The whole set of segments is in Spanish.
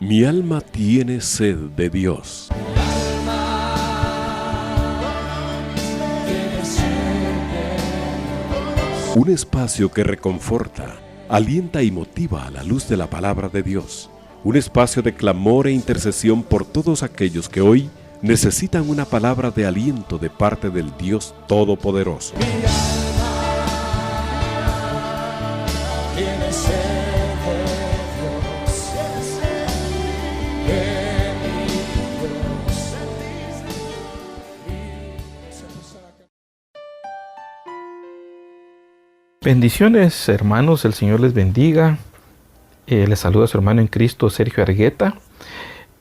Mi alma tiene sed de Dios. Un espacio que reconforta, alienta y motiva a la luz de la palabra de Dios. Un espacio de clamor e intercesión por todos aquellos que hoy necesitan una palabra de aliento de parte del Dios Todopoderoso. Bendiciones, hermanos, el Señor les bendiga. Les saluda su hermano en Cristo, Sergio Argueta,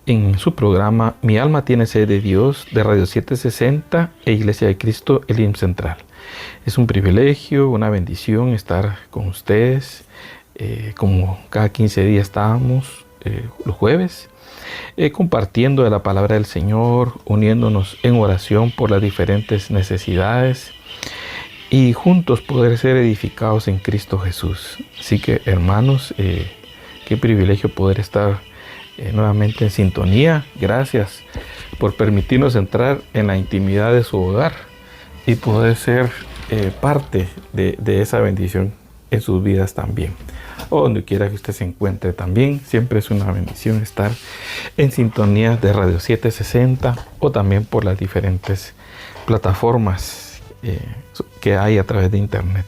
en su programa Mi alma tiene sed de Dios, de Radio 760 e Iglesia de Cristo, Elim Central. Es un privilegio, una bendición estar con ustedes, como cada 15 días estábamos los jueves, compartiendo de la palabra del Señor, uniéndonos en oración por las diferentes necesidades y juntos poder ser edificados en Cristo Jesús. Así que, hermanos, qué privilegio poder estar nuevamente en sintonía. Gracias por permitirnos entrar en la intimidad de su hogar y poder ser parte de esa bendición en sus vidas también. O donde quiera que usted se encuentre también, siempre es una bendición estar en sintonía de Radio 760 o también por las diferentes plataformas que hay a través de internet.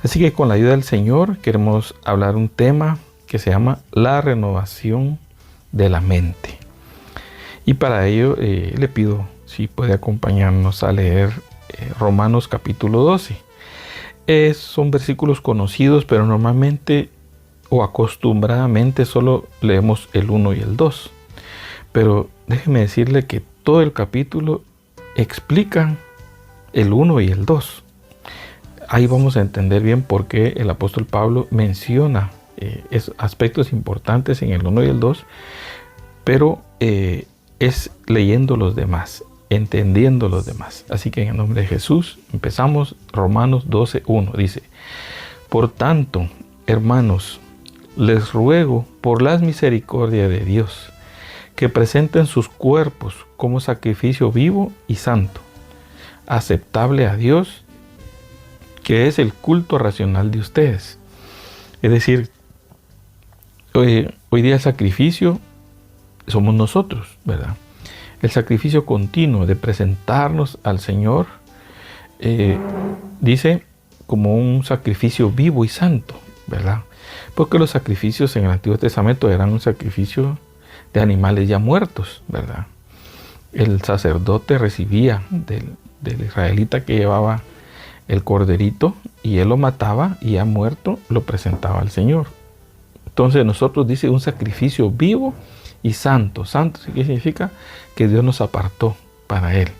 Así que con la ayuda del Señor queremos hablar un tema que se llama la renovación de la mente. Y para ello le pido si puede acompañarnos a leer Romanos capítulo 12. Son versículos conocidos, pero normalmente o acostumbradamente solo leemos el 1 y el 2. Pero déjeme decirle que todo el capítulo explica el 1 y el 2. Ahí vamos a entender bien por qué el apóstol Pablo menciona aspectos importantes en el 1 y el 2, pero es leyendo los demás, entendiendo los demás. Así que en el nombre de Jesús empezamos. Romanos 12:1 dice: por tanto, hermanos, les ruego por las misericordias de Dios que presenten sus cuerpos como sacrificio vivo y santo, aceptable a Dios, que es el culto racional de ustedes. Es decir, hoy día el sacrificio somos nosotros, ¿verdad? El sacrificio continuo de presentarnos al Señor, dice, como un sacrificio vivo y santo, ¿verdad? Porque los sacrificios en el Antiguo Testamento eran un sacrificio de animales ya muertos, ¿verdad? El sacerdote recibía del israelita que llevaba el corderito y él lo mataba y ya muerto lo presentaba al Señor. Entonces nosotros dice un sacrificio vivo y santo. Santo significa que Dios nos apartó para Él.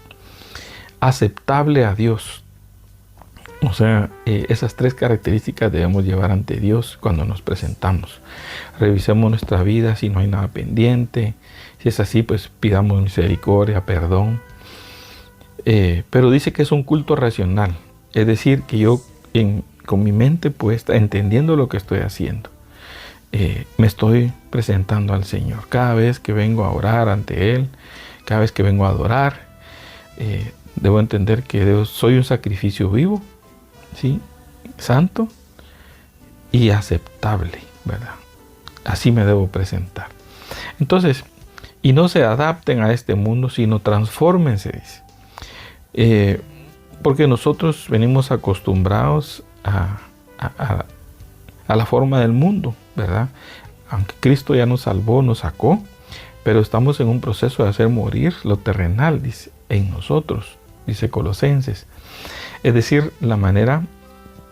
Aceptable a Dios. O sea, esas tres características debemos llevar ante Dios cuando nos presentamos. Revisemos nuestra vida si no hay nada pendiente. Si es así, pues pidamos misericordia, perdón. Pero dice que es un culto racional. Es decir, que yo con mi mente puesta, entendiendo lo que estoy haciendo, me estoy presentando al Señor. Cada vez que vengo a orar ante Él, cada vez que vengo a adorar, debo entender que soy un sacrificio vivo, ¿sí? Santo y aceptable, ¿verdad? Así me debo presentar. Entonces, y no se adapten a este mundo, sino transfórmense, dice. Porque nosotros venimos acostumbrados a la forma del mundo, ¿verdad? Aunque Cristo ya nos salvó, nos sacó, pero estamos en un proceso de hacer morir lo terrenal, dice, en nosotros, dice Colosenses. Es decir, la manera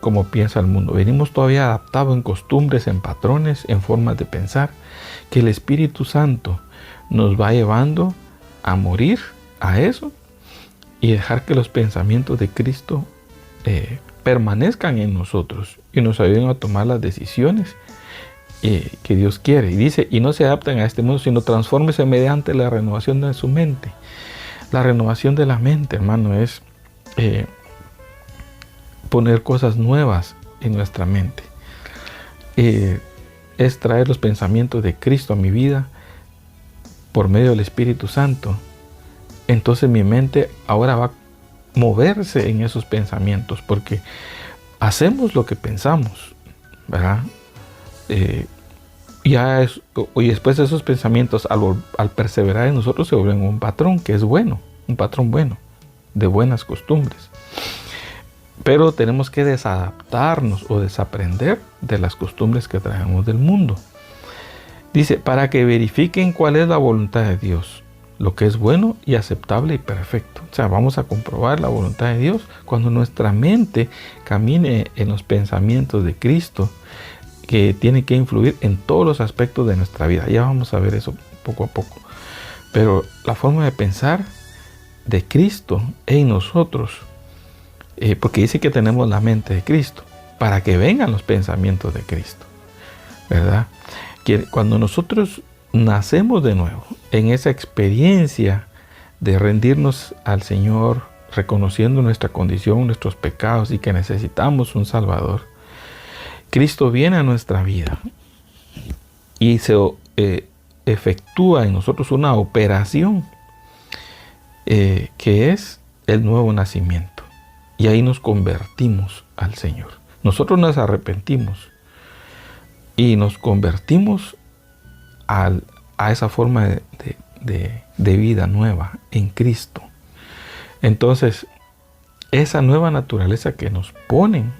como piensa el mundo. Venimos todavía adaptados en costumbres, en patrones, en formas de pensar, que el Espíritu Santo nos va llevando a morir a eso y dejar que los pensamientos de Cristo permanezcan en nosotros y nos ayuden a tomar las decisiones que Dios quiere. Y dice, y no se adapten a este mundo, sino transfórmese mediante la renovación de su mente. La renovación de la mente, hermano, es poner cosas nuevas en nuestra mente. Es traer los pensamientos de Cristo a mi vida, por medio del Espíritu Santo, entonces mi mente ahora va a moverse en esos pensamientos, porque hacemos lo que pensamos, ¿verdad? Y después esos pensamientos, al perseverar en nosotros, se vuelven un patrón que es bueno, un patrón bueno, de buenas costumbres. Pero tenemos que desadaptarnos o desaprender de las costumbres que traemos del mundo. Dice, para que verifiquen cuál es la voluntad de Dios, lo que es bueno y aceptable y perfecto. O sea, vamos a comprobar la voluntad de Dios cuando nuestra mente camine en los pensamientos de Cristo, que tiene que influir en todos los aspectos de nuestra vida. Ya vamos a ver eso poco a poco. Pero la forma de pensar de Cristo en nosotros, porque dice que tenemos la mente de Cristo, para que vengan los pensamientos de Cristo, ¿verdad? Que cuando nosotros nacemos de nuevo, en esa experiencia de rendirnos al Señor, reconociendo nuestra condición, nuestros pecados y que necesitamos un Salvador, Cristo viene a nuestra vida y se efectúa en nosotros una operación que es el nuevo nacimiento. Y ahí nos convertimos al Señor. Nosotros nos arrepentimos y nos convertimos a esa forma de vida nueva en Cristo. Entonces, esa nueva naturaleza que nos ponen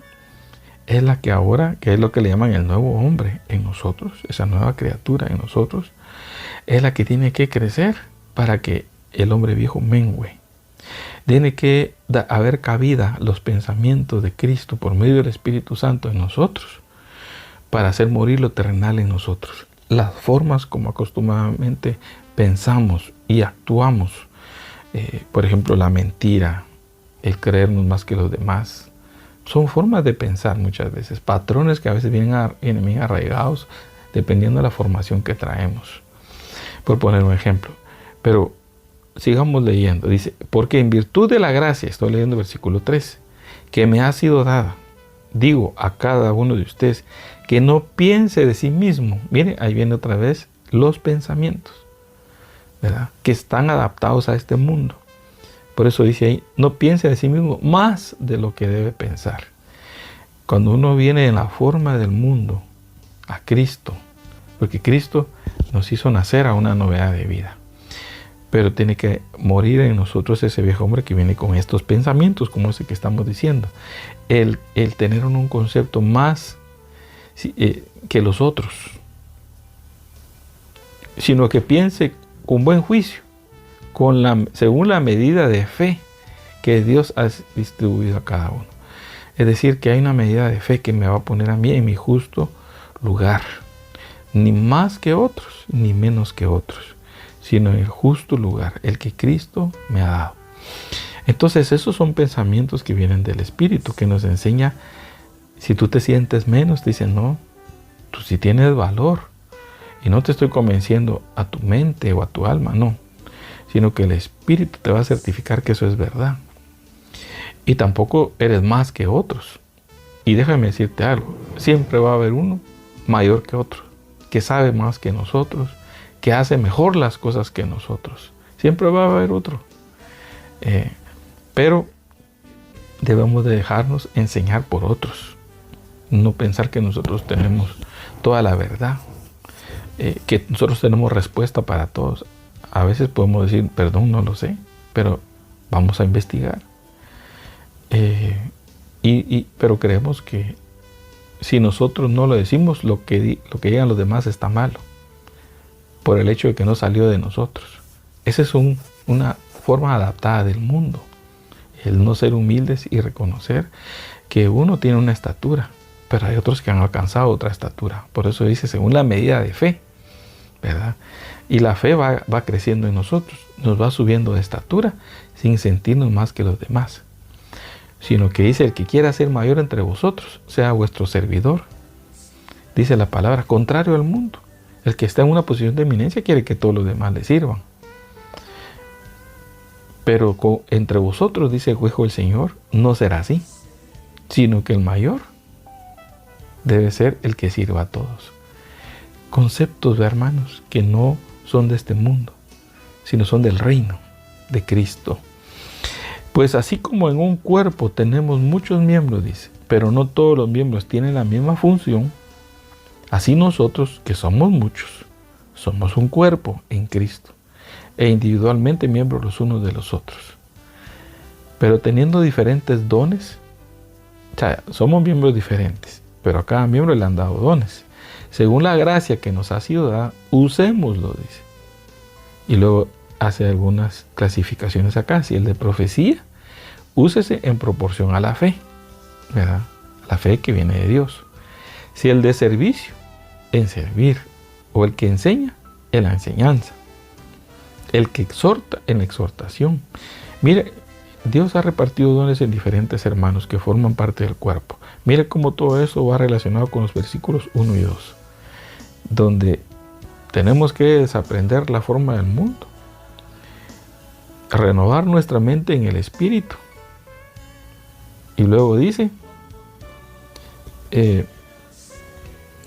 es la que ahora, que es lo que le llaman el nuevo hombre en nosotros, esa nueva criatura en nosotros, es la que tiene que crecer para que el hombre viejo mengüe. Tiene que haber cabida los pensamientos de Cristo por medio del Espíritu Santo en nosotros para hacer morir lo terrenal en nosotros. Las formas como acostumbradamente pensamos y actuamos, por ejemplo, la mentira, el creernos más que los demás, son formas de pensar muchas veces, patrones que a veces vienen bien arraigados dependiendo de la formación que traemos. Por poner un ejemplo, pero sigamos leyendo. Dice, porque en virtud de la gracia, estoy leyendo versículo 13, que me ha sido dada, digo a cada uno de ustedes, que no piense de sí mismo. Mire, ahí viene otra vez los pensamientos, ¿verdad? Que están adaptados a este mundo. Por eso dice ahí, no piense de sí mismo más de lo que debe pensar. Cuando uno viene en la forma del mundo a Cristo, porque Cristo nos hizo nacer a una novedad de vida, pero tiene que morir en nosotros ese viejo hombre que viene con estos pensamientos, como ese que estamos diciendo. El tener un concepto más que los otros, sino que piense con buen juicio, según la medida de fe que Dios ha distribuido a cada uno. Es decir, que hay una medida de fe que me va a poner a mí en mi justo lugar, ni más que otros, ni menos que otros, sino en el justo lugar, el que Cristo me ha dado. Entonces esos son pensamientos que vienen del Espíritu, que nos enseña, si tú te sientes menos, te dicen, no, tú sí tienes valor, y no te estoy convenciendo a tu mente o a tu alma, no, sino que el Espíritu te va a certificar que eso es verdad. Y tampoco eres más que otros. Y déjame decirte algo, siempre va a haber uno mayor que otro, que sabe más que nosotros, que hace mejor las cosas que nosotros. Siempre va a haber otro. Pero debemos de dejarnos enseñar por otros. No pensar que nosotros tenemos toda la verdad, que nosotros tenemos respuesta para todos. A veces podemos decir, perdón, no lo sé, pero vamos a investigar. Pero creemos que si nosotros no lo decimos, lo que digan los demás está malo, por el hecho de que no salió de nosotros. Esa es una forma adaptada del mundo, el no ser humildes y reconocer que uno tiene una estatura, pero hay otros que han alcanzado otra estatura. Por eso dice, según la medida de fe, ¿verdad? Y la fe va creciendo en nosotros, nos va subiendo de estatura sin sentirnos más que los demás, sino que dice, el que quiera ser mayor entre vosotros, sea vuestro servidor. Dice la palabra, contrario al mundo. El que está en una posición de eminencia quiere que todos los demás le sirvan. Pero entre vosotros, dice el Señor, no será así, sino que el mayor debe ser el que sirva a todos. Conceptos, hermanos, que no son de este mundo, sino son del reino de Cristo. Pues así como en un cuerpo tenemos muchos miembros, dice, pero no todos los miembros tienen la misma función, así nosotros, que somos muchos, somos un cuerpo en Cristo e individualmente miembros los unos de los otros. Pero teniendo diferentes dones, o sea, somos miembros diferentes, pero a cada miembro le han dado dones. Según la gracia que nos ha sido dada, usémoslo, dice. Y luego hace algunas clasificaciones acá. Si el de profecía, úsese en proporción a la fe, ¿verdad? La fe que viene de Dios. Si el de servicio, en servir. O el que enseña, en la enseñanza. El que exhorta, en la exhortación. Mire, Dios ha repartido dones en diferentes hermanos que forman parte del cuerpo. Mire cómo todo eso va relacionado con los versículos 1 y 2, donde tenemos que desaprender la forma del mundo, renovar nuestra mente en el espíritu. Y luego dice,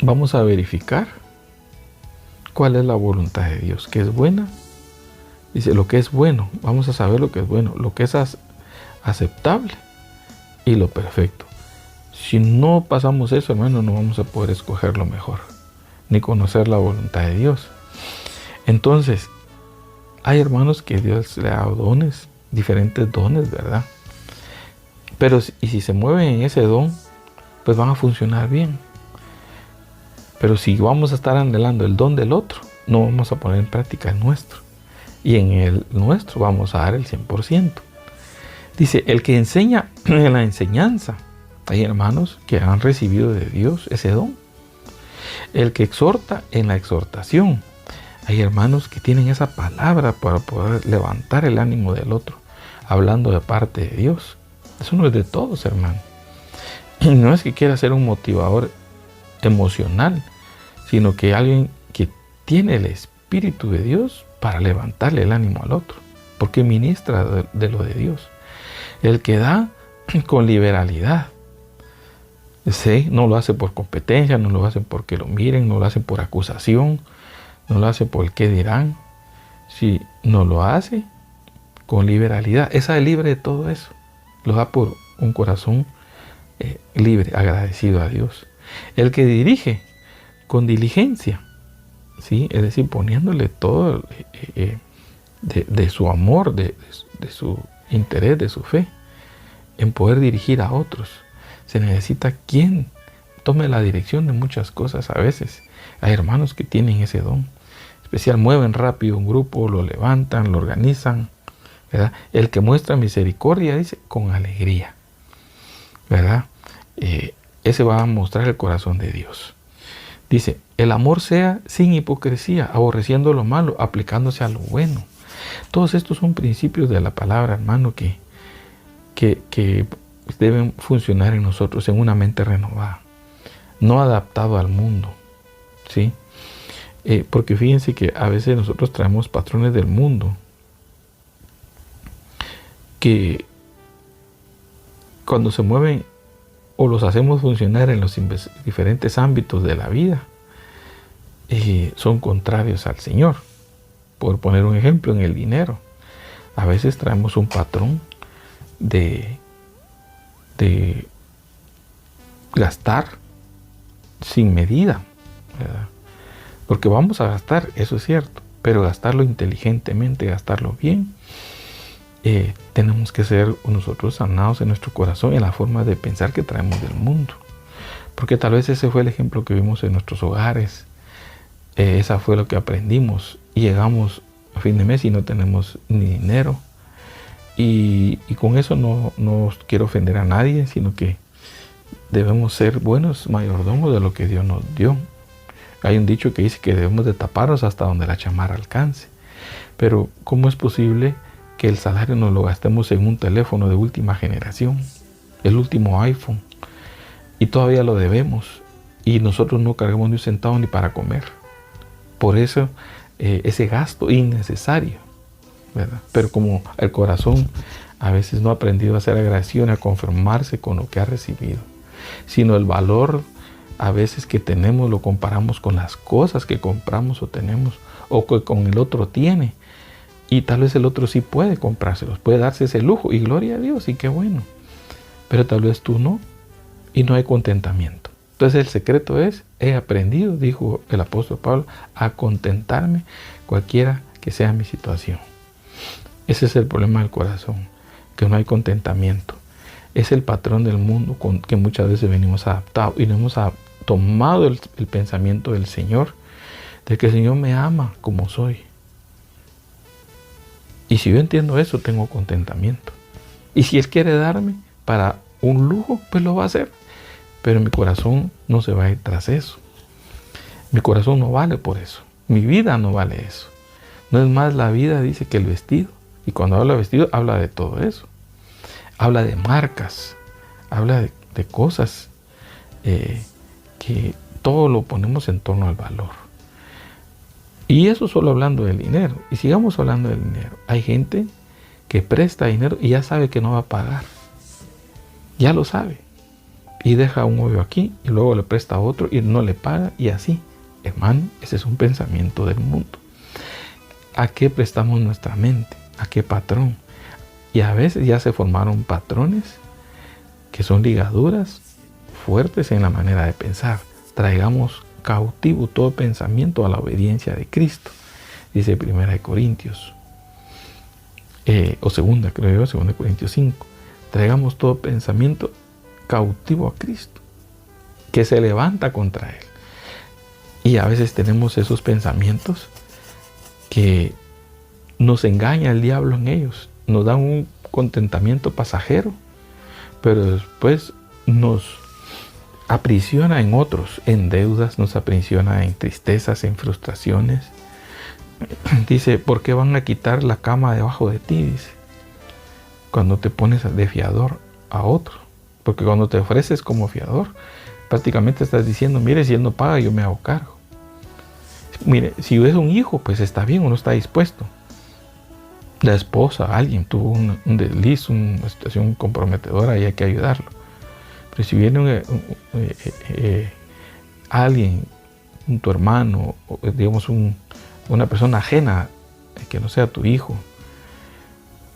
vamos a verificar cuál es la voluntad de Dios, que es buena. Dice, lo que es bueno, vamos a saber lo que es bueno, lo que es aceptable y lo perfecto. Si no pasamos eso, hermano, no vamos a poder escoger lo mejor, ni conocer la voluntad de Dios. Entonces, hay hermanos que Dios le ha dado dones, diferentes dones, ¿verdad? Pero si se mueven en ese don, pues van a funcionar bien. Pero si vamos a estar anhelando el don del otro, no vamos a poner en práctica el nuestro. Y en el nuestro vamos a dar el 100%. Dice, el que enseña en la enseñanza. Hay hermanos que han recibido de Dios ese don. El que exhorta en la exhortación. Hay hermanos que tienen esa palabra para poder levantar el ánimo del otro, hablando de parte de Dios. Eso no es de todos, hermano. Y no es que quiera ser un motivador emocional, sino que alguien que tiene el Espíritu de Dios para levantarle el ánimo al otro, porque ministra de lo de Dios. El que da con liberalidad. Sí, no lo hace por competencia, no lo hacen porque lo miren, no lo hacen por acusación, no lo hace por el qué dirán. Sí, no lo hace con liberalidad. Esa es libre de todo eso. Lo da por un corazón libre, agradecido a Dios. El que dirige con diligencia, ¿sí? Es decir, poniéndole todo de su amor, de su interés, de su fe, en poder dirigir a otros. Se necesita quien tome la dirección de muchas cosas a veces. Hay hermanos que tienen ese don especial, mueven rápido un grupo, lo levantan, lo organizan, ¿verdad? El que muestra misericordia, dice, con alegría, ¿verdad? Ese va a mostrar el corazón de Dios. Dice, el amor sea sin hipocresía, aborreciendo lo malo, aplicándose a lo bueno. Todos estos son principios de la palabra, hermano, que deben funcionar en nosotros en una mente renovada, no adaptado al mundo, ¿sí? Porque fíjense que a veces nosotros traemos patrones del mundo que cuando se mueven o los hacemos funcionar en los diferentes ámbitos de la vida, son contrarios al Señor. Por poner un ejemplo, en el dinero, a veces traemos un patrón de gastar sin medida, ¿verdad? Porque vamos a gastar, eso es cierto, pero gastarlo inteligentemente, gastarlo bien. Tenemos que ser nosotros sanados en nuestro corazón, en la forma de pensar que traemos del mundo, porque tal vez ese fue el ejemplo que vimos en nuestros hogares. Esa fue lo que aprendimos y llegamos a fin de mes y no tenemos ni dinero. Y con eso no quiero ofender a nadie, sino que debemos ser buenos mayordomos de lo que Dios nos dio. Hay un dicho que dice que debemos de taparnos hasta donde la chamarra alcance. Pero ¿cómo es posible que el salario nos lo gastemos en un teléfono de última generación, el último iPhone, y todavía lo debemos, y nosotros no cargamos ni un centavo ni para comer? Por eso ese gasto innecesario, ¿verdad? Pero como el corazón a veces no ha aprendido a ser agradecido, a conformarse con lo que ha recibido, sino el valor a veces que tenemos lo comparamos con las cosas que compramos o tenemos, o que con el otro tiene, Y tal vez el otro sí puede comprárselos, puede darse ese lujo, y gloria a Dios, y qué bueno. Pero tal vez tú no, y no hay contentamiento. Entonces el secreto es, he aprendido, dijo el apóstol Pablo, a contentarme cualquiera que sea mi situación. Ese es el problema del corazón, que no hay contentamiento. Es el patrón del mundo con que muchas veces venimos adaptados y no hemos tomado el pensamiento del Señor, de que el Señor me ama como soy. Y si yo entiendo eso, tengo contentamiento. Y si Él quiere darme para un lujo, pues lo va a hacer. Pero mi corazón no se va a ir tras eso. Mi corazón no vale por eso. Mi vida no vale eso. No es más la vida, dice, que el vestido. Y cuando habla de vestido, habla de todo eso. Habla de marcas. Habla de cosas que todo lo ponemos en torno al valor. Y eso solo hablando del dinero. Y sigamos hablando del dinero. Hay gente que presta dinero y ya sabe que no va a pagar. Ya lo sabe. Y deja un hoyo aquí y luego le presta a otro y no le paga y así. Hermano, ese es un pensamiento del mundo. ¿A qué prestamos nuestra mente? ¿A qué patrón? Y a veces ya se formaron patrones que son ligaduras fuertes en la manera de pensar. Traigamos cautivo todo pensamiento a la obediencia de Cristo, dice 1 Corintios, o segunda, creo yo, 2 Corintios 5. Traigamos todo pensamiento cautivo a Cristo, que se levanta contra Él. Y a veces tenemos esos pensamientos que nos engaña el diablo en ellos, nos dan un contentamiento pasajero, pero después nos aprisiona en otros, en deudas, nos aprisiona en tristezas, en frustraciones. Dice, ¿por qué van a quitar la cama debajo de ti? Dice, cuando te pones de fiador a otro. Porque cuando te ofreces como fiador, prácticamente estás diciendo, mire, si él no paga, yo me hago cargo. Mire, si es un hijo, pues está bien, uno está dispuesto. La esposa, alguien tuvo un desliz, una situación comprometedora y hay que ayudarlo. Pero si viene alguien, tu hermano, o digamos una persona ajena, que no sea tu hijo,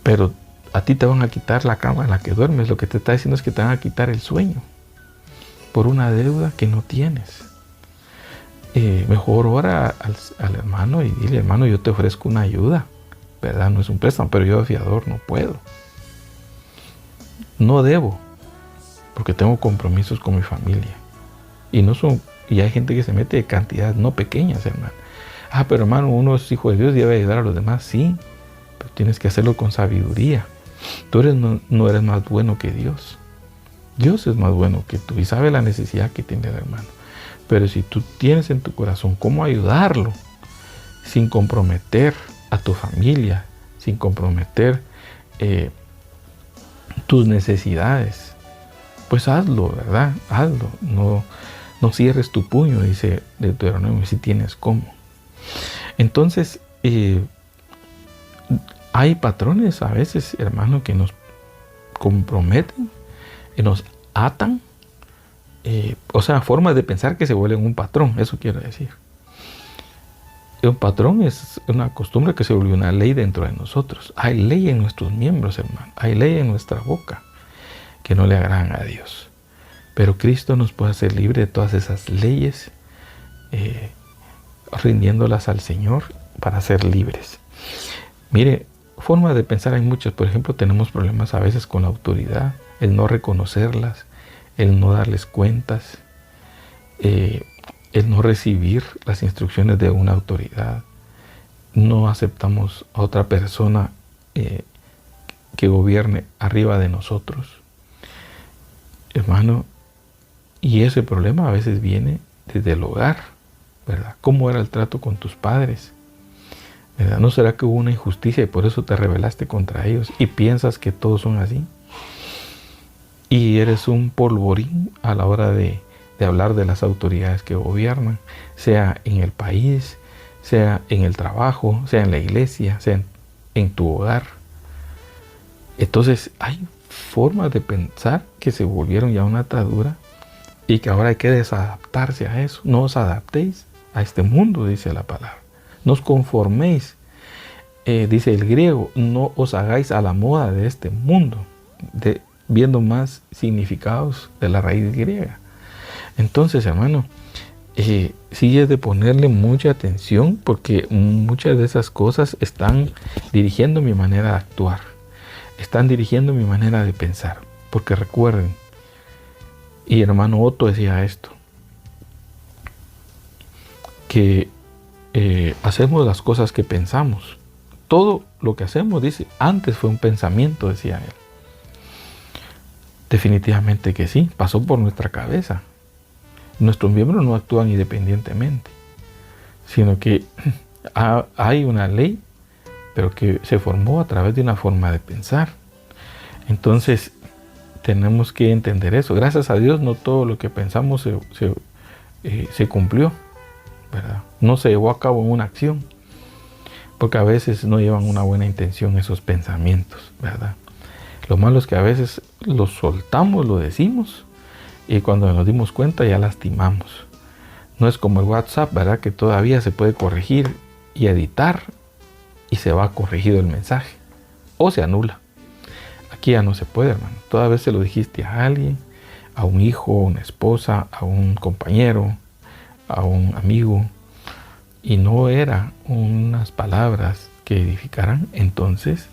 pero a ti te van a quitar la cama en la que duermes, lo que te está diciendo es que te van a quitar el sueño por una deuda que no tienes. Mejor ora al hermano y dile, hermano, yo te ofrezco una ayuda, ¿verdad? No es un préstamo, pero yo de fiador no puedo. No debo, porque tengo compromisos con mi familia. Y hay gente que se mete de cantidades no pequeñas, hermano. Pero hermano, uno es hijo de Dios y debe ayudar a los demás. Sí, pero tienes que hacerlo con sabiduría. Tú no eres más bueno que Dios. Dios es más bueno que tú y sabe la necesidad que tiene el hermano. Pero si tú tienes en tu corazón cómo ayudarlo, sin comprometer a tu familia, sin comprometer tus necesidades, pues hazlo, ¿verdad? Hazlo. No cierres tu puño, dice Deuteronomio, si tienes cómo. Entonces, hay patrones a veces, hermano, que nos comprometen, que nos atan, formas de pensar que se vuelven un patrón, eso quiero decir. Un patrón es una costumbre que se volvió una ley dentro de nosotros. Hay ley en nuestros miembros, hermano, hay ley en nuestra boca que no le agradan a Dios. Pero Cristo nos puede hacer libre de todas esas leyes, rindiéndolas al Señor para ser libres. Mire, formas de pensar hay muchas. Por ejemplo, tenemos problemas a veces con la autoridad, el no reconocerlas, el no darles cuentas, el no recibir las instrucciones de una autoridad. No aceptamos a otra persona que gobierne arriba de nosotros. Hermano, y ese problema a veces viene desde el hogar, ¿verdad? ¿Cómo era el trato con tus padres? ¿Verdad? ¿No será que hubo una injusticia y por eso te rebelaste contra ellos y piensas que todos son así? Y eres un polvorín a la hora de hablar de las autoridades que gobiernan, sea en el país, sea en el trabajo, sea en la iglesia, sea en tu hogar. Entonces hay formas de pensar que se volvieron ya una atadura y que ahora hay que desadaptarse a eso. No os adaptéis a este mundo, dice la palabra. No os conforméis dice el griego, no os hagáis a la moda de este mundo, viendo más significados de la raíz griega. Entonces, hermano, sí es de ponerle mucha atención, porque muchas de esas cosas están dirigiendo mi manera de actuar, están dirigiendo mi manera de pensar. Porque recuerden, y hermano Otto decía esto, que hacemos las cosas que pensamos. Todo lo que hacemos, dice, antes fue un pensamiento, decía él. Definitivamente que sí, pasó por nuestra cabeza. Nuestros miembros no actúan independientemente, sino que hay una ley, pero que se formó a través de una forma de pensar. Entonces, tenemos que entender eso. Gracias a Dios, no todo lo que pensamos se cumplió, ¿verdad? No se llevó a cabo en una acción, porque a veces no llevan una buena intención esos pensamientos, ¿verdad? Lo malo es que a veces los soltamos, lo decimos, y cuando nos dimos cuenta ya lastimamos. No es como el WhatsApp, ¿verdad? Que todavía se puede corregir y editar y se va corregido el mensaje o se anula. Aquí ya no se puede, hermano. Toda vez se lo dijiste a alguien, a un hijo, a una esposa, a un compañero, a un amigo, y no eran unas palabras que edificaran, entonces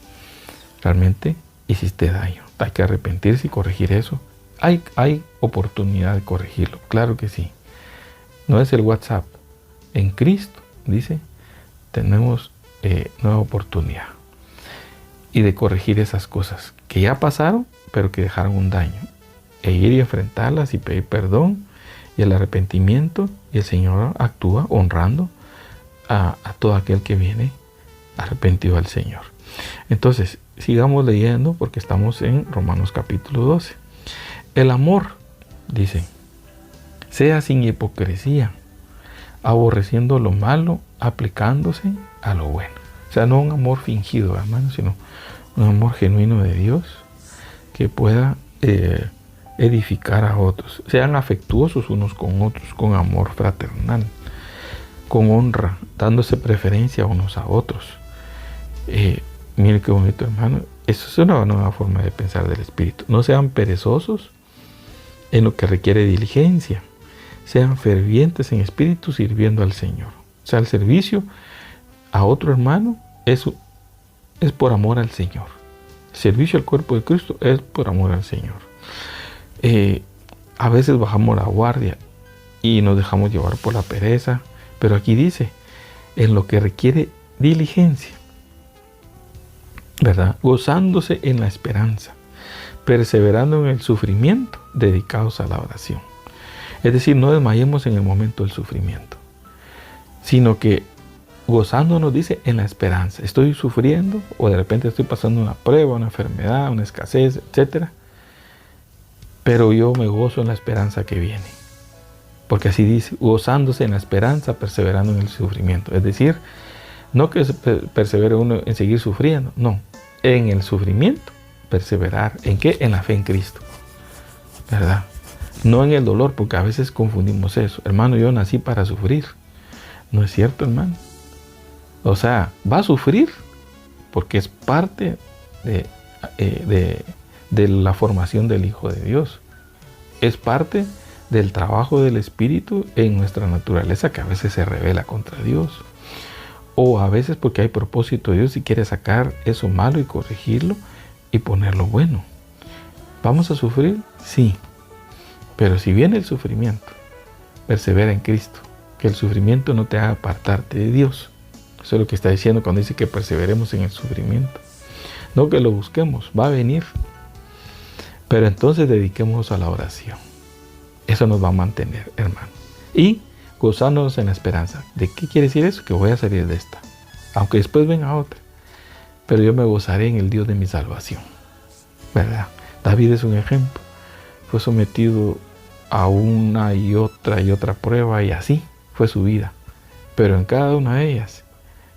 realmente hiciste daño. Hay que arrepentirse y corregir eso. Hay oportunidad de corregirlo, claro que sí. No es el WhatsApp. En Cristo, dice, tenemos nueva oportunidad. Y de corregir esas cosas que ya pasaron, pero que dejaron un daño. E ir y enfrentarlas y pedir perdón y el arrepentimiento. Y el Señor actúa honrando a todo aquel que viene arrepentido al Señor. Entonces, sigamos leyendo porque estamos en Romanos capítulo 12. El amor, dice, sea sin hipocresía, aborreciendo lo malo, aplicándose a lo bueno. O sea, no un amor fingido, hermano, sino un amor genuino de Dios que pueda edificar a otros. Sean afectuosos unos con otros, con amor fraternal, con honra, dándose preferencia unos a otros. Mire qué bonito, hermano. Eso es una nueva forma de pensar del Espíritu. No sean perezosos en lo que requiere diligencia. Sean fervientes en espíritu sirviendo al Señor. O sea, el servicio a otro hermano es por amor al Señor. El servicio al cuerpo de Cristo es por amor al Señor. A veces bajamos la guardia y nos dejamos llevar por la pereza, pero aquí dice, en lo que requiere diligencia, ¿verdad? Gozándose en la esperanza, perseverando en el sufrimiento, dedicados a la oración. Es decir, no desmayemos en el momento del sufrimiento, sino que gozándonos, dice, en la esperanza. Estoy sufriendo o de repente estoy pasando una prueba, una enfermedad, una escasez, etc. Pero yo me gozo en la esperanza que viene. Porque así dice, gozándose en la esperanza, perseverando en el sufrimiento. Es decir, no que persevere uno en seguir sufriendo, no. En el sufrimiento, perseverar. ¿En qué? En la fe en Cristo. ¿Verdad? No en el dolor, porque a veces confundimos eso. Hermano, yo nací para sufrir. No es cierto, hermano. O sea, va a sufrir porque es parte de la formación del Hijo de Dios. Es parte del trabajo del Espíritu en nuestra naturaleza que a veces se rebela contra Dios. O a veces porque hay propósito de Dios y quiere sacar eso malo y corregirlo y ponerlo bueno. ¿Vamos a sufrir? Sí. Pero si viene el sufrimiento, persevera en Cristo. Que el sufrimiento no te haga apartarte de Dios. Eso es lo que está diciendo cuando dice que perseveremos en el sufrimiento. No que lo busquemos, va a venir. Pero entonces dediquémonos a la oración. Eso nos va a mantener, hermano. Y gozándonos en la esperanza. ¿De qué quiere decir eso? Que voy a salir de esta. Aunque después venga otra. Pero yo me gozaré en el Dios de mi salvación. ¿Verdad? David es un ejemplo. Fue sometido a una y otra prueba y así fue su vida. Pero en cada una de ellas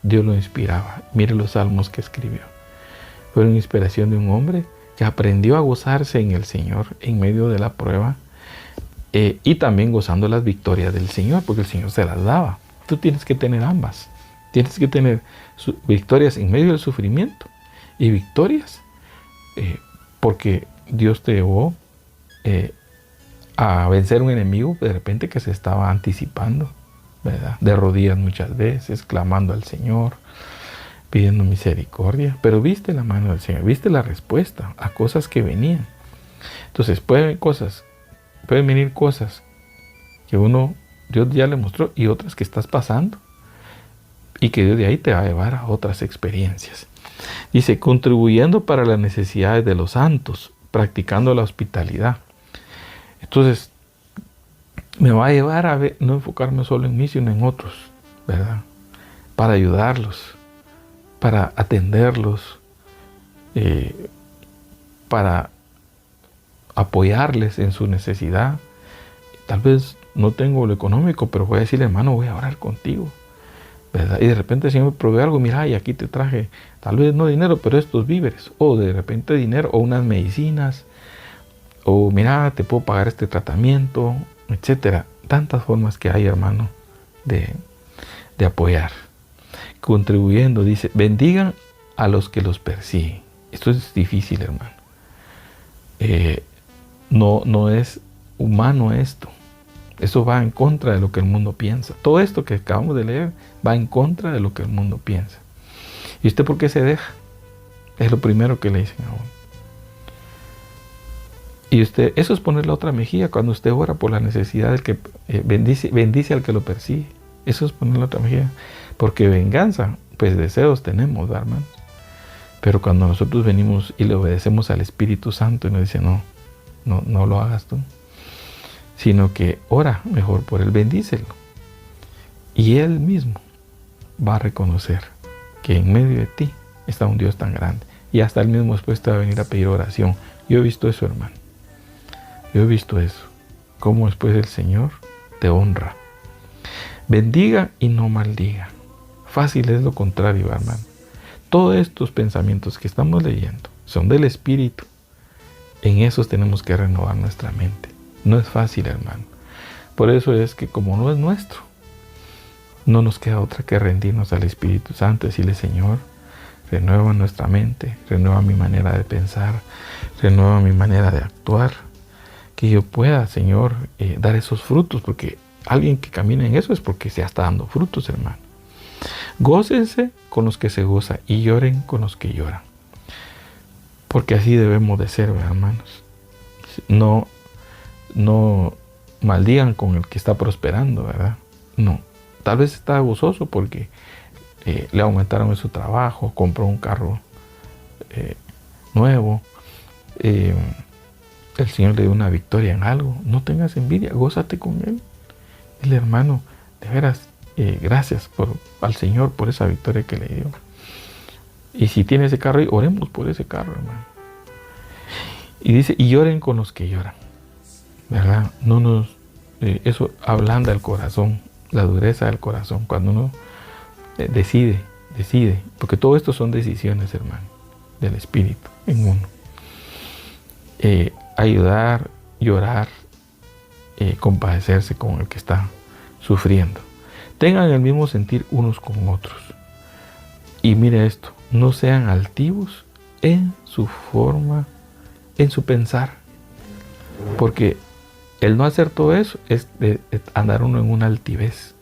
Dios lo inspiraba. Mire los salmos que escribió. Fue una inspiración de un hombre que aprendió a gozarse en el Señor en medio de la prueba y también gozando las victorias del Señor, porque el Señor se las daba. Tú tienes que tener ambas. Tienes que tener victorias en medio del sufrimiento y victorias porque Dios te llevó a vencer un enemigo de repente que se estaba anticipando, ¿verdad? De rodillas muchas veces, clamando al Señor, pidiendo misericordia, pero viste la mano del Señor, viste la respuesta a cosas que venían. Entonces pueden venir cosas que Dios ya le mostró y otras que estás pasando y que Dios de ahí te va a llevar a otras experiencias. Dice, contribuyendo para las necesidades de los santos, practicando la hospitalidad. Entonces, me va a llevar a no enfocarme solo en mí, sino en otros, ¿verdad? Para ayudarlos, para atenderlos, para apoyarles en su necesidad. Tal vez no tengo lo económico, pero voy a decirle, hermano, voy a orar contigo, ¿verdad? Y de repente el Señor me provee algo, mira, y aquí te traje, tal vez no dinero, pero estos víveres, o de repente dinero, o unas medicinas, o mira, te puedo pagar este tratamiento, etcétera. Tantas formas que hay, hermano, de apoyar. Contribuyendo, dice, bendigan a los que los persiguen. Esto es difícil, hermano. No es humano esto. Eso va en contra de lo que el mundo piensa. Todo esto que acabamos de leer va en contra de lo que el mundo piensa. ¿Y usted por qué se deja? Es lo primero que le dicen a uno. Y usted, eso es poner la otra mejilla cuando usted ora por la necesidad del que bendice al que lo persigue. Eso es poner la otra mejilla. Porque venganza, pues deseos tenemos, ¿verdad, hermanos? Pero cuando nosotros venimos y le obedecemos al Espíritu Santo y nos dice, no lo hagas tú, sino que ora mejor por él, bendícelo. Y él mismo va a reconocer que en medio de ti está un Dios tan grande. Y hasta él mismo después te va a venir a pedir oración. Yo he visto eso, hermano. Yo he visto eso. Cómo después el Señor te honra. Bendiga y no maldiga. Fácil es lo contrario, hermano. Todos estos pensamientos que estamos leyendo son del Espíritu. En esos tenemos que renovar nuestra mente. No es fácil, hermano. Por eso es que como no es nuestro, no nos queda otra que rendirnos al Espíritu Santo, decirle, Señor, renueva nuestra mente, renueva mi manera de pensar, renueva mi manera de actuar, que yo pueda, Señor, dar esos frutos, porque alguien que camina en eso es porque se está dando frutos, hermano. Gócense con los que se gozan y lloren con los que lloran. Porque así debemos de ser, hermanos. No maldigan con el que está prosperando, ¿verdad? No. Tal vez está gozoso porque le aumentaron en su trabajo, compró un carro nuevo, el Señor le dio una victoria en algo. No tengas envidia, gózate con él. Dile, hermano, de veras, gracias al Señor por esa victoria que le dio. Y si tiene ese carro, oremos por ese carro, hermano. Y dice, y lloren con los que lloran, ¿verdad? Eso ablanda el corazón, la dureza del corazón, cuando uno decide, porque todo esto son decisiones, hermano, del Espíritu en uno. Ayudar, llorar, compadecerse con el que está sufriendo. Tengan el mismo sentir unos con otros. Y mire esto, no sean altivos en su forma, en su pensar. Porque el no hacer todo eso es andar uno en una altivez,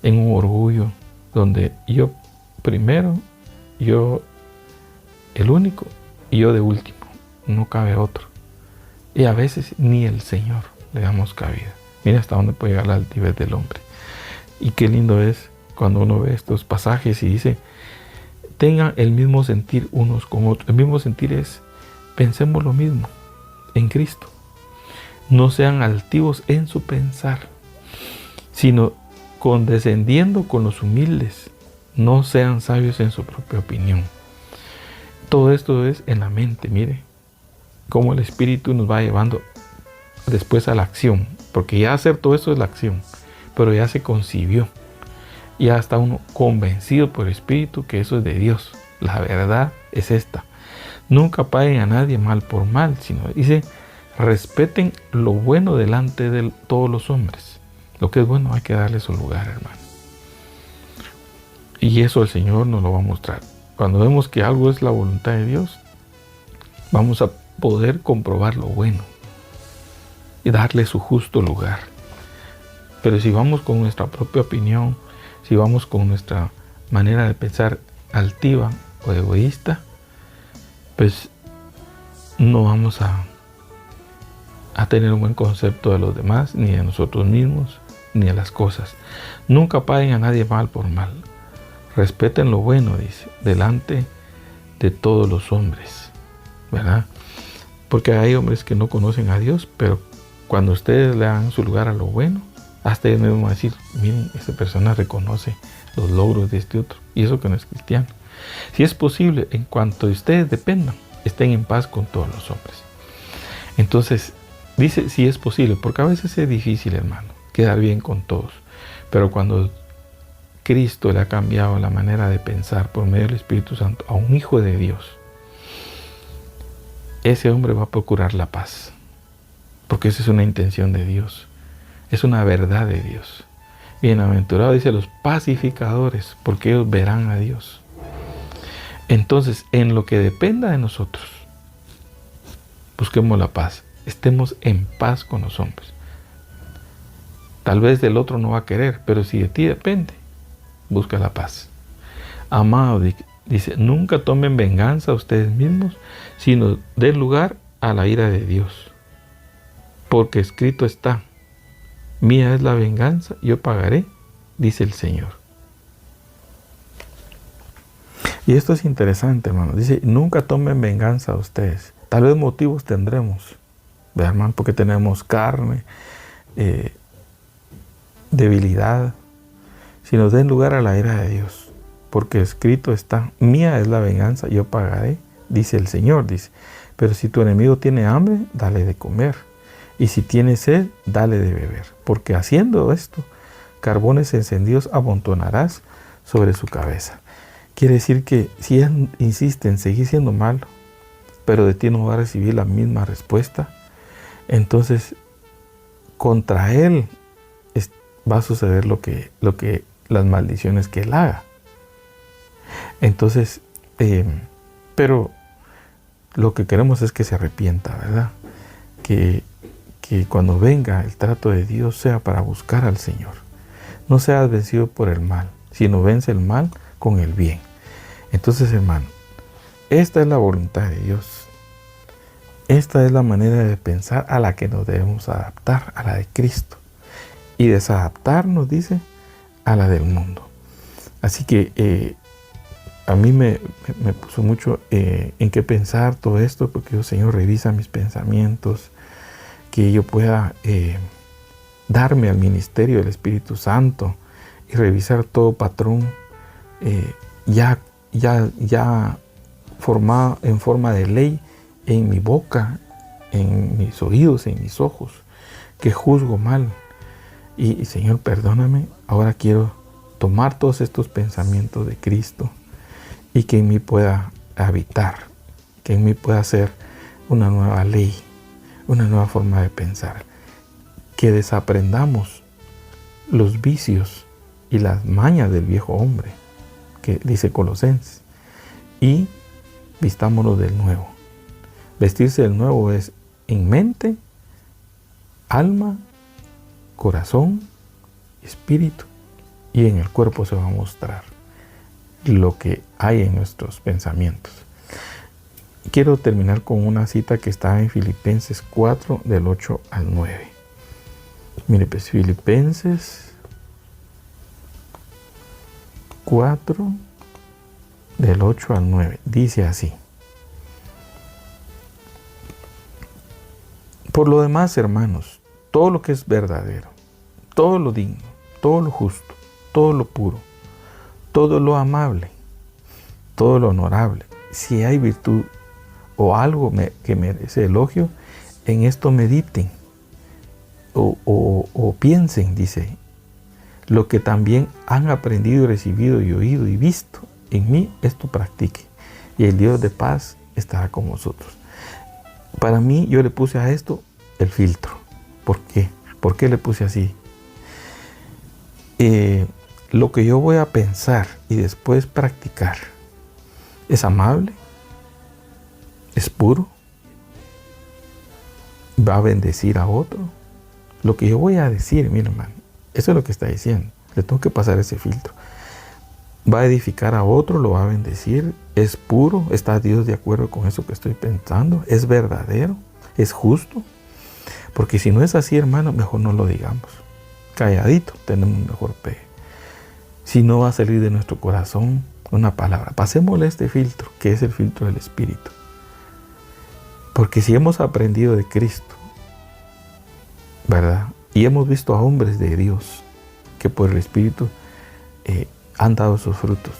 en un orgullo, donde yo primero, yo el único y yo de último, no cabe otro. Y a veces ni el Señor le damos cabida. Mira hasta dónde puede llegar la altivez del hombre. Y qué lindo es cuando uno ve estos pasajes y dice, tengan el mismo sentir unos con otros. El mismo sentir es, pensemos lo mismo en Cristo. No sean altivos en su pensar, sino condescendiendo con los humildes. No sean sabios en su propia opinión. Todo esto es en la mente, mire, cómo el Espíritu nos va llevando después a la acción, porque ya hacer todo esto es la acción, pero ya se concibió, ya está uno convencido por el Espíritu que eso es de Dios. La verdad es esta: nunca paguen a nadie mal por mal, sino dice, respeten lo bueno delante de todos los hombres. Lo que es bueno hay que darle su lugar, hermano. Y eso el Señor nos lo va a mostrar. Cuando vemos que algo es la voluntad de Dios, vamos a poder comprobar lo bueno y darle su justo lugar. Pero si vamos con nuestra propia opinión, si vamos con nuestra manera de pensar altiva o egoísta, pues no vamos a tener un buen concepto de los demás, ni de nosotros mismos, ni de las cosas. Nunca paguen a nadie mal por mal. Respeten lo bueno, dice, delante de todos los hombres, ¿verdad? Porque hay hombres que no conocen a Dios, pero cuando ustedes le dan su lugar a lo bueno, hasta ellos mismos van a decir, miren, esta persona reconoce los logros de este otro, y eso que no es cristiano. Si es posible, en cuanto de ustedes dependan, estén en paz con todos los hombres. Entonces, dice si es posible, porque a veces es difícil, hermano, quedar bien con todos. Pero cuando Cristo le ha cambiado la manera de pensar por medio del Espíritu Santo a un hijo de Dios, ese hombre va a procurar la paz. Porque esa es una intención de Dios. Es una verdad de Dios. Bienaventurado, dice, los pacificadores, porque ellos verán a Dios. Entonces, en lo que dependa de nosotros, busquemos la paz. Estemos en paz con los hombres. Tal vez del otro no va a querer, pero si de ti depende, busca la paz. Amado, dice, nunca tomen venganza a ustedes mismos, sino den lugar a la ira de Dios. Porque escrito está, mía es la venganza, yo pagaré, dice el Señor. Y esto es interesante, hermano. Dice, nunca tomen venganza a ustedes. Tal vez motivos tendremos, ¿verdad, hermano? Porque tenemos carne, debilidad. Si nos den lugar a la ira de Dios. Porque escrito está, mía es la venganza, yo pagaré, dice el Señor, dice. Pero si tu enemigo tiene hambre, dale de comer. Y si tiene sed, dale de beber. Porque haciendo esto, carbones encendidos amontonarás sobre su cabeza. Quiere decir que si él insiste en seguir siendo malo, pero de ti no va a recibir la misma respuesta, entonces contra él va a suceder lo que las maldiciones que él haga. Entonces, pero lo que queremos es que se arrepienta, ¿verdad? Que cuando venga el trato de Dios sea para buscar al Señor. No seas vencido por el mal, sino vence el mal con el bien. Entonces, hermano, esta es la voluntad de Dios. Esta es la manera de pensar a la que nos debemos adaptar, a la de Cristo. Y desadaptarnos, dice, a la del mundo. Así que a mí me puso mucho en qué pensar todo esto, porque Dios, Señor, revisa mis pensamientos, que yo pueda darme al ministerio del Espíritu Santo y revisar todo patrón ya formado en forma de ley en mi boca, en mis oídos, en mis ojos, que juzgo mal. Y Señor, perdóname, ahora quiero tomar todos estos pensamientos de Cristo y que en mí pueda habitar, que en mí pueda ser una nueva ley, una nueva forma de pensar, que desaprendamos los vicios y las mañas del viejo hombre, que dice Colosenses, y vistámonos del nuevo. Vestirse del nuevo es en mente, alma, corazón, espíritu, y en el cuerpo se va a mostrar lo que hay en nuestros pensamientos. Quiero terminar con una cita que está en Filipenses 4, del 8 al 9. Mire, pues Filipenses 4, del 8 al 9. Dice así. Por lo demás, hermanos, todo lo que es verdadero, todo lo digno, todo lo justo, todo lo puro, todo lo amable, todo lo honorable, si hay virtud o algo que merece elogio, en esto mediten o piensen, dice, lo que también han aprendido, recibido y oído y visto en mí, esto practique, y el Dios de paz estará con vosotros. Para mí, yo le puse a esto el filtro. ¿Por qué? ¿Por qué le puse así? lo que yo voy a pensar y después practicar es amable, es puro, va a bendecir a otro. Lo que yo voy a decir, mi hermano, eso es lo que está diciendo. Le tengo que pasar ese filtro. Va a edificar a otro, lo va a bendecir, es puro, está Dios de acuerdo con eso que estoy pensando, es verdadero, es justo. Porque si no es así, hermano, mejor no lo digamos. Calladito tenemos mejor pegue. Si no va a salir de nuestro corazón una palabra, pasémosle este filtro, que es el filtro del Espíritu. Porque si hemos aprendido de Cristo, ¿verdad? Y hemos visto a hombres de Dios que por el Espíritu han dado sus frutos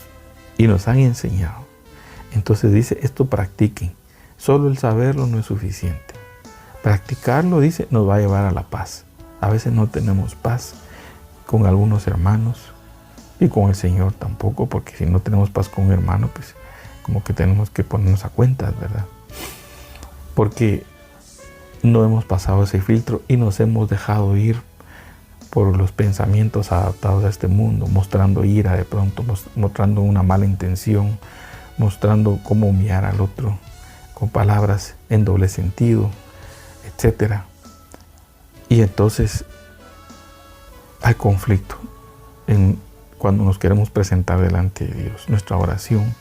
y nos han enseñado. Entonces dice, esto practiquen. Solo el saberlo no es suficiente. Practicarlo, dice, nos va a llevar a la paz. A veces no tenemos paz con algunos hermanos y con el Señor tampoco, porque si no tenemos paz con un hermano, pues como que tenemos que ponernos a cuentas, ¿verdad? Porque no hemos pasado ese filtro y nos hemos dejado ir por los pensamientos adaptados a este mundo, mostrando ira de pronto, mostrando una mala intención, mostrando cómo humillar al otro con palabras en doble sentido, etc. Y entonces hay conflicto cuando nos queremos presentar delante de Dios. Nuestra oración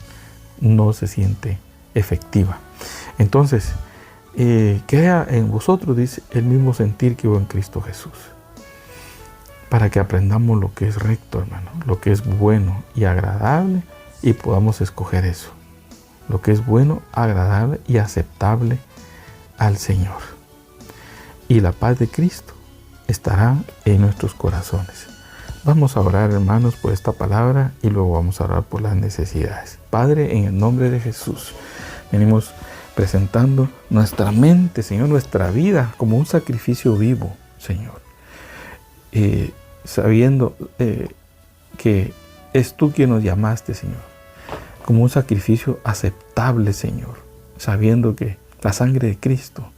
no se siente efectiva. Entonces, queda en vosotros, dice, el mismo sentir que hubo en Cristo Jesús. Para que aprendamos lo que es recto, hermano, lo que es bueno y agradable, y podamos escoger eso. Lo que es bueno, agradable y aceptable al Señor. Y la paz de Cristo estará en nuestros corazones. Vamos a orar, hermanos, por esta palabra y luego vamos a orar por las necesidades. Padre, en el nombre de Jesús, venimos presentando nuestra mente, Señor, nuestra vida como un sacrificio vivo, Señor. Sabiendo que es tú quien nos llamaste, Señor, como un sacrificio aceptable, Señor, sabiendo que la sangre de Cristo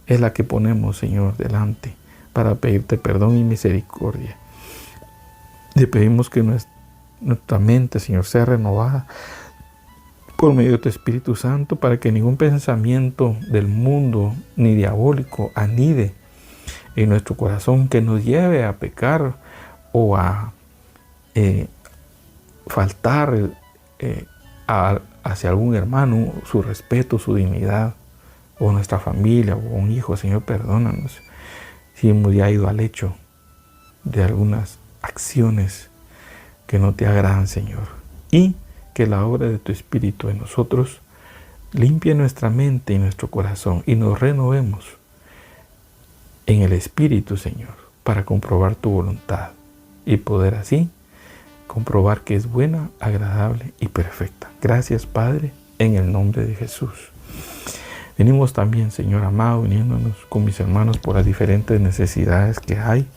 es la que ponemos, Señor, delante para pedirte perdón y misericordia. Te pedimos que nuestra mente, Señor, sea renovada por medio de tu Espíritu Santo, para que ningún pensamiento del mundo ni diabólico anide en nuestro corazón que nos lleve a pecar o a faltar hacia algún hermano su respeto, su dignidad, o nuestra familia, o un hijo. Señor, perdónanos si hemos ya ido al hecho de algunas acciones que no te agradan, Señor, y que la obra de tu Espíritu en nosotros limpie nuestra mente y nuestro corazón y nos renovemos en el Espíritu, Señor, para comprobar tu voluntad y poder así comprobar que es buena, agradable y perfecta. Gracias, Padre, en el nombre de Jesús. Venimos también, Señor amado, uniéndonos con mis hermanos por las diferentes necesidades que hay,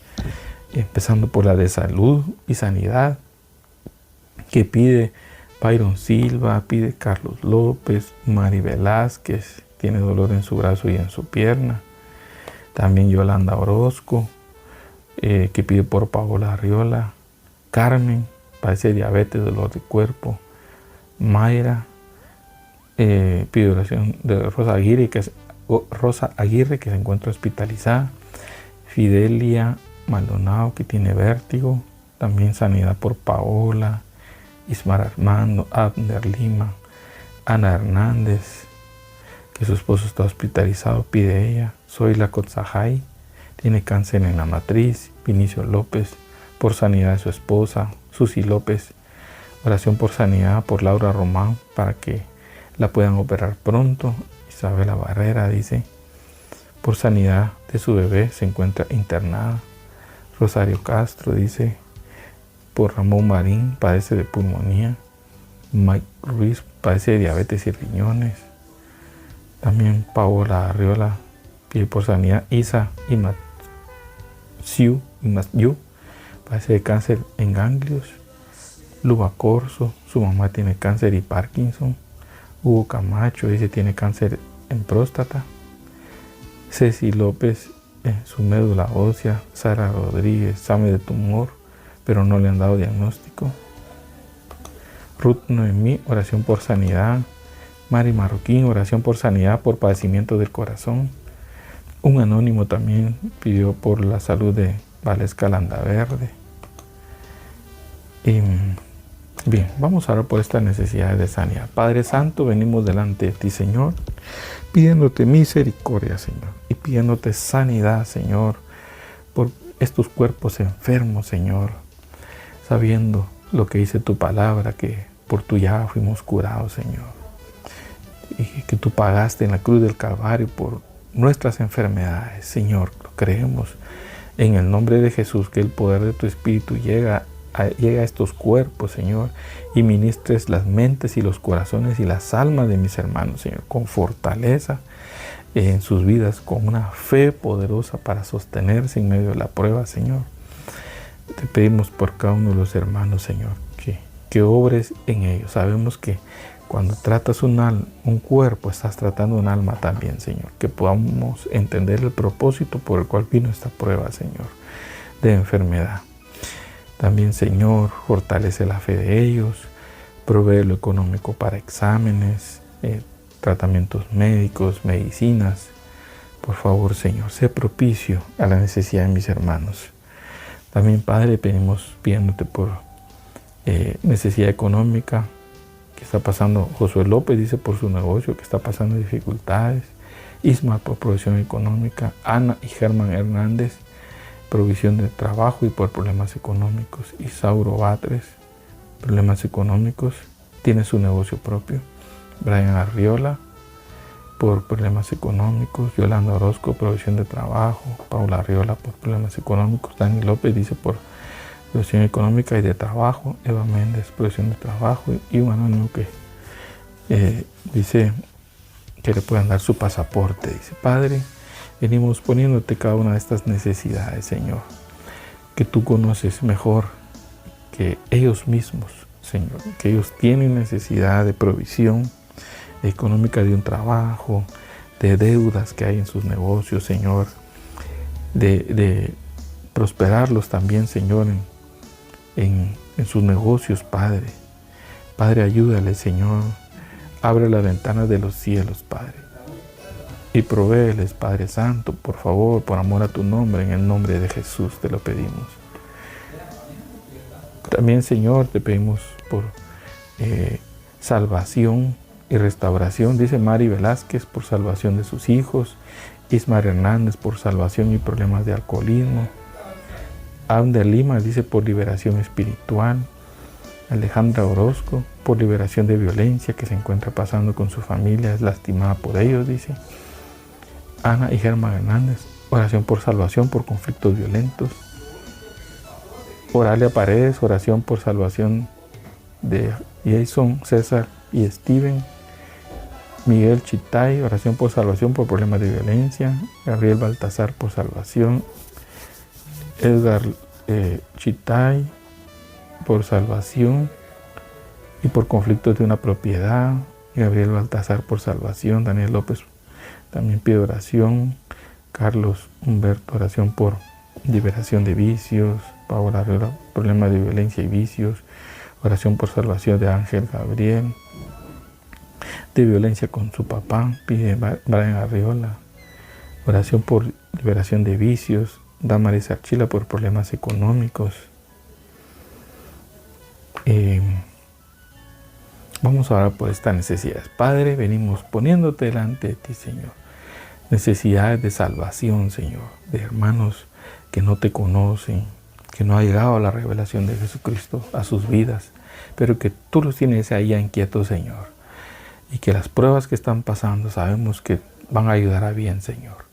empezando por la de salud y sanidad, que pide Byron Silva, pide Carlos López, Mari Velázquez, tiene dolor en su brazo y en su pierna. También Yolanda Orozco, que pide por Paola Arriola. Carmen, padece diabetes, dolor de cuerpo. Mayra, pide oración de Rosa Aguirre, que se encuentra hospitalizada. Fidelia Maldonado, que tiene vértigo. También sanidad por Paola, Ismar Armando, Abner Lima, Ana Hernández, que su esposo está hospitalizado, pide ella. Zoila Cotzajay, tiene cáncer en la matriz. Vinicio López, por sanidad de su esposa. Susi López, oración por sanidad por Laura Román, para que la puedan operar pronto. Isabela Barrera dice, por sanidad de su bebé, se encuentra internada. Rosario Castro dice, por Ramón Marín, padece de pulmonía. Mike Ruiz, padece de diabetes y riñones. También Paola Arriola pide por sanidad. Isa Imaziu, padece de cáncer en ganglios. Luba Corso, su mamá tiene cáncer y Parkinson. Hugo Camacho dice tiene cáncer en próstata. Ceci López, su médula ósea. Sara Rodríguez, examen de tumor pero no le han dado diagnóstico. Ruth Noemí, oración por sanidad. Mari Marroquín, oración por sanidad por padecimiento del corazón. Un anónimo también pidió por la salud de Valesca Landaverde. Y bien, vamos a orar por esta necesidad de sanidad. Padre Santo, venimos delante de ti, Señor, pidiéndote misericordia, Señor, y pidiéndote sanidad, Señor, por estos cuerpos enfermos, Señor, sabiendo lo que dice tu palabra, que por tu llaga fuimos curados, Señor, y que tú pagaste en la cruz del Calvario por nuestras enfermedades, Señor. Lo creemos en el nombre de Jesús, que el poder de tu Espíritu llega a estos cuerpos, Señor, y ministres las mentes y los corazones y las almas de mis hermanos, Señor, con fortaleza en sus vidas, con una fe poderosa para sostenerse en medio de la prueba, Señor. Te pedimos por cada uno de los hermanos, Señor, que obres en ellos. Sabemos que cuando tratas un cuerpo, estás tratando un alma también, Señor. Que podamos entender el propósito por el cual vino esta prueba, Señor, de enfermedad. También, Señor, fortalece la fe de ellos, provee lo económico para exámenes, tratamientos médicos, medicinas. Por favor, Señor, sé propicio a la necesidad de mis hermanos. También, Padre, pidiéndote por necesidad económica que está pasando. Josué López dice por su negocio que está pasando dificultades. Isma por provisión económica. Ana y Germán Hernández, provisión de trabajo y por problemas económicos. Isauro Batres, problemas económicos, tiene su negocio propio. Brian Arriola, por problemas económicos. Yolanda Orozco, provisión de trabajo. Paula Arriola, por problemas económicos. Dani López dice por provisión económica y de trabajo. Eva Méndez, provisión de trabajo. Y un anónimo que dice que le puedan dar su pasaporte. Dice: Padre, venimos poniéndote cada una de estas necesidades, Señor, que tú conoces mejor que ellos mismos, Señor, que ellos tienen necesidad de provisión económica, de un trabajo, de deudas que hay en sus negocios, Señor, de prosperarlos también, Señor, en sus negocios, Padre. Padre, ayúdale, Señor, abre las ventanas de los cielos, Padre, y provéeles, Padre Santo, por favor, por amor a tu nombre, en el nombre de Jesús te lo pedimos. También, Señor, te pedimos por salvación y restauración. Dice Mari Velázquez por salvación de sus hijos. Ismar Hernández por salvación y problemas de alcoholismo. Ander Lima dice por liberación espiritual. Alejandra Orozco por liberación de violencia que se encuentra pasando con su familia, es lastimada por ellos, dice. Ana y Germán Hernández, oración por salvación por conflictos violentos. Oralia Paredes, oración por salvación de Jason, César y Steven. Miguel Chitay, oración por salvación por problemas de violencia. Gabriel Baltasar por salvación. Edgar Chitay por salvación y por conflictos de una propiedad. Gabriel Baltasar por salvación. Daniel López también pide oración. Carlos Humberto, oración por liberación de vicios. Paola Arriola, problemas de violencia y vicios. Oración por salvación de Ángel Gabriel, de violencia con su papá, pide Brian Arriola. Oración por liberación de vicios. Damaris Archila por problemas económicos. Vamos a orar por estas necesidades. Padre, venimos poniéndote delante de ti, Señor, necesidades de salvación, Señor, de hermanos que no te conocen, que no ha llegado a la revelación de Jesucristo a sus vidas, pero que tú los tienes ahí inquietos, Señor, y que las pruebas que están pasando sabemos que van a ayudar a bien, Señor,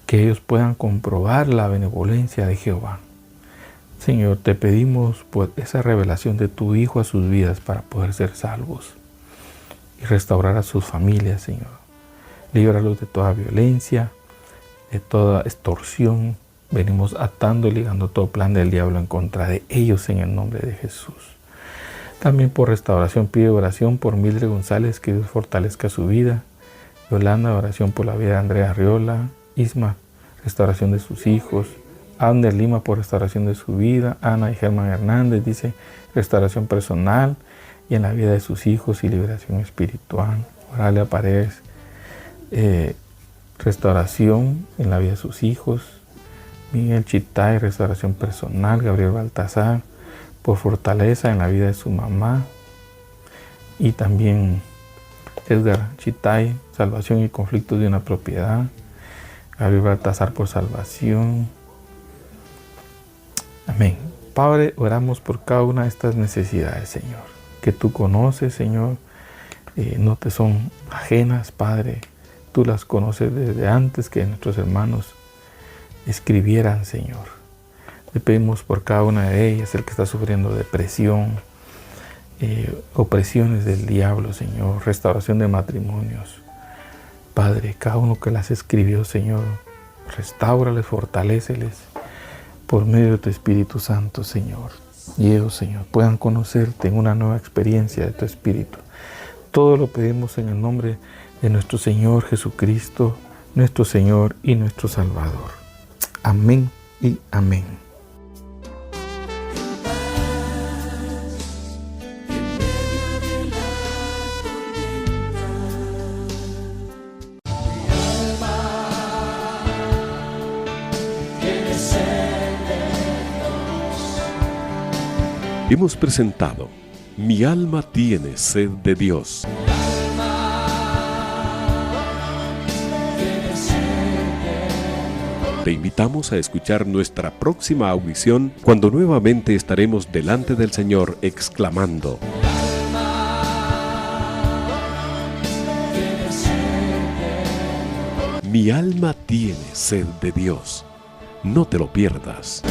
que ellos puedan comprobar la benevolencia de Jehová. Señor, te pedimos por esa revelación de tu Hijo a sus vidas para poder ser salvos y restaurar a sus familias, Señor. Líbralos de toda violencia, de toda extorsión. Venimos atando y ligando todo plan del diablo en contra de ellos en el nombre de Jesús. También por restauración pide oración por Mildred González, que Dios fortalezca su vida. Yolanda, oración por la vida de Andrea Arriola. Isma, restauración de sus hijos. Abner Lima por restauración de su vida. Ana y Germán Hernández dice restauración personal y en la vida de sus hijos y liberación espiritual. Oralia Paredes, restauración en la vida de sus hijos. Miguel Chitay, restauración personal. Gabriel Baltasar, por fortaleza en la vida de su mamá. Y también Edgar Chitay, salvación y conflictos de una propiedad. Gabriel Baltasar por salvación. Amén. Padre, oramos por cada una de estas necesidades, Señor, que tú conoces, Señor, no te son ajenas, Padre. Tú las conoces desde antes que nuestros hermanos escribieran, Señor. Le pedimos por cada una de ellas, el que está sufriendo depresión, opresiones del diablo, Señor, restauración de matrimonios. Padre, cada uno que las escribió, Señor, restáurales, fortaléceles por medio de tu Espíritu Santo, Señor. Y ellos, Señor, puedan conocerte en una nueva experiencia de tu Espíritu. Todo lo pedimos en el nombre de nuestro Señor Jesucristo, nuestro Señor y nuestro Salvador. Amén y amén. Hemos presentado Mi alma tiene sed de Dios. Te invitamos a escuchar nuestra próxima audición cuando nuevamente estaremos delante del Señor exclamando: Mi alma tiene sed de Dios. No te lo pierdas.